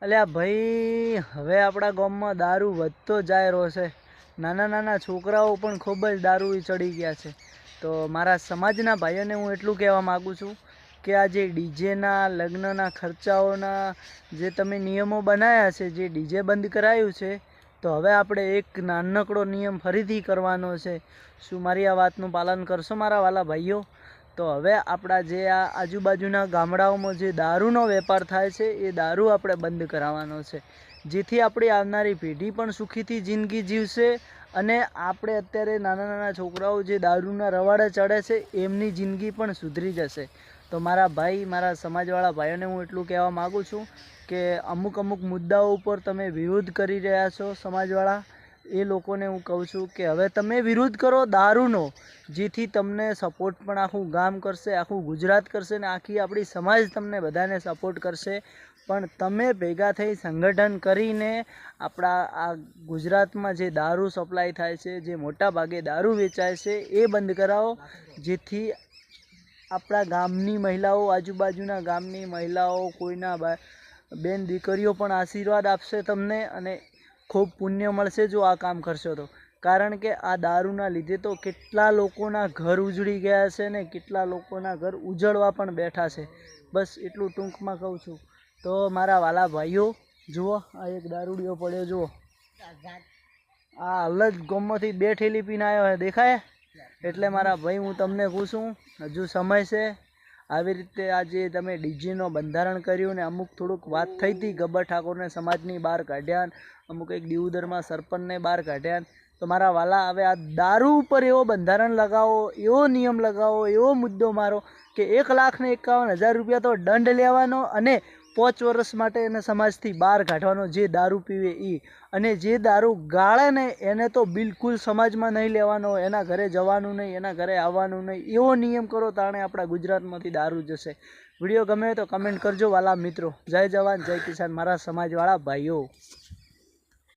અલ્યા ભાઈ, હવે આપણા ગામમાં દારૂ વધતો જાય રહ્યો છે. નાના નાના છોકરાઓ પણ ખૂબ જ દારૂ ચડી ગયા છે. તો મારા સમાજના ભાઈઓને હું એટલું કહેવા માગું છું કે આ જે ડીજેના લગ્નના ખર્ચાઓના જે તમે નિયમો બનાવ્યા છે, જે ડીજે બંધ કરાયું છે, તો હવે આપણે એક નાનકડો નિયમ ફરીથી કરવાનો છે. શું મારી આ વાતનું પાલન કરશો મારા વાલા ભાઈઓ? તો હવે આપણા જે આ આજુબાજુના ગામડાઓમાં જે દારૂનો વેપાર થાય છે એ દારૂ આપણે બંધ કરાવવાનો છે, જેથી આપણી આવનારી પેઢી પણ સુખીથી જિંદગી જીવશે અને આપણે અત્યારે નાના નાના છોકરાઓ જે દારૂના રવાડે ચડે છે એમની જિંદગી પણ સુધરી જશે. તો મારા ભાઈ, મારા સમાજવાળા ભાઈઓને હું એટલું કહેવા માગું છું કે અમુક મુદ્દાઓ ઉપર તમે વિરોધ કરી રહ્યા છો સમાજવાળા, એ લોકોને હું કહું છું કે હવે તમે વિરોધ કરો દારૂનો, જેથી તમને સપોર્ટ પણ આખું ગામ કરશે, આખું ગુજરાત કરશે ને આખી આપણી સમાજ તમને બધાને સપોર્ટ કરશે. પણ તમે ભેગા થઈ સંગઠન કરીને આપણા આ ગુજરાતમાં જે દારૂ સપ્લાય થાય છે, જે મોટા ભાગે દારૂ વેચાય છે, એ બંધ કરાવો, જેથી આપણા ગામની મહિલાઓ, આજુબાજુના ગામની મહિલાઓ, કોઈના બેન દીકરીઓ પણ આશીર્વાદ આપશે તમને અને ખૂબ પુણ્ય મળશે જો આ કામ કરશો તો. કારણ કે આ દારૂના લીધે તો કેટલા લોકોના ઘર ઉજળી ગયા છે ને કેટલા લોકોના ઘર ઉજળવા પણ બેઠા છે. બસ એટલું ટૂંકમાં કહું છું. તો મારા વાલા ભાઈઓ, જુઓ આ એક દારૂડિયો પડ્યો, જુઓ આ હાલ જ ગામમાંથી 2 ઠેલી પીને આવ્યો છે, દેખાય? એટલે મારા ભાઈ, હું તમને પૂછું, હજુ સમય છે. આવી રીતે આજે તમે ડીજેનો બંધારણ કર્યું ને અમુક થોડુંક વાત થઈ હતી, ગબ્બર ઠાકોરને સમાજની બહાર કાઢ્યા, અમુક એક દીવદરમાં સરપંચને બહાર કાઢ્યા. તો મારા વાલા, હવે આ દારૂ ઉપર એવો બંધારણ લગાવો, એવો નિયમ લગાવો, એવો મુદ્દો મારો કે 1,51,000 રૂપિયા તો દંડ લેવાનો અને 5 વર્ષ માટે એને સમાજથી બહાર કાઢવાનો જે દારૂ પીવે એ. અને જે દારૂ ગાળે ને એને તો બિલકુલ સમાજમાં નહીં લેવાનો, એના ઘરે જવાનું નહીં, એના ઘરે આવવાનું નહીં. એવો નિયમ કરો, તાણે આપણા ગુજરાતમાંથી દારૂ જશે. વિડીયો ગમે તો કમેન્ટ કરજો વાલા મિત્રો. જય જવાન જય કિસાન મારા સમાજવાળા ભાઈઓ.